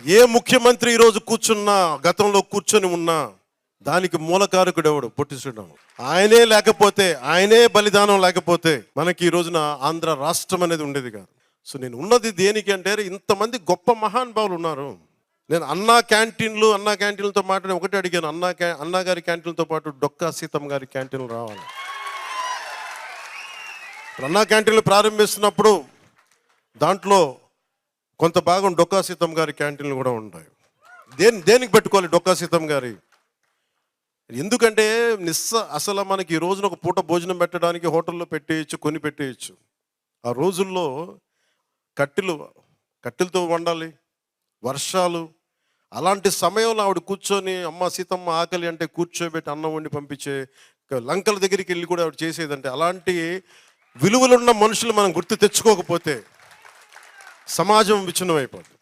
ఏ ముఖ్యమంత్రి ఈరోజు కూర్చున్నా, గతంలో కూర్చొని ఉన్నా దానికి మూలకారకుడు ఎవడు? పొట్టి శ్రీరాములు. ఆయనే లేకపోతే, ఆయనే బలిదానం లేకపోతే మనకి ఈ రోజున ఆంధ్ర రాష్ట్రం అనేది ఉండేది కాదు. సో నేను ఉన్నది దేనికి అంటే, ఇంతమంది గొప్ప మహానుభావులు ఉన్నారు. నేను అన్నా క్యాంటీన్లతో మాట్లాడి ఒకటే అడిగాను, అన్నా గారి క్యాంటీన్లతో పాటు డొక్కా సీతమ్మ గారి క్యాంటీన్లు రావాలి. అన్నా క్యాంటీన్లు ప్రారంభిస్తున్నప్పుడు దాంట్లో కొంత భాగం డొక్కా సీతమ్మ గారి క్యాంటీన్లు కూడా ఉంటాయి. దేనికి పెట్టుకోవాలి డొక్కా సీతమ్మ గారి? ఎందుకంటే అసలు మనకి ఈ రోజున ఒక పూట భోజనం పెట్టడానికి హోటల్లో పెట్టేయచ్చు, కొని పెట్టేయచ్చు. ఆ రోజుల్లో కట్టెలతో వండాలి, వర్షాలు. అలాంటి సమయంలో ఆవిడ కూర్చొని అమ్మ సీతమ్మ ఆకలి అంటే కూర్చోబెట్టి అన్నం వండి పంపించే, లంకల దగ్గరికి వెళ్ళి కూడా ఆవిడ చేసేదంటే, అలాంటి విలువలున్న మనుషులు మనం గుర్తు తెచ్చుకోకపోతే సమాజం విచ్ఛిన్నం అయిపోతుంది.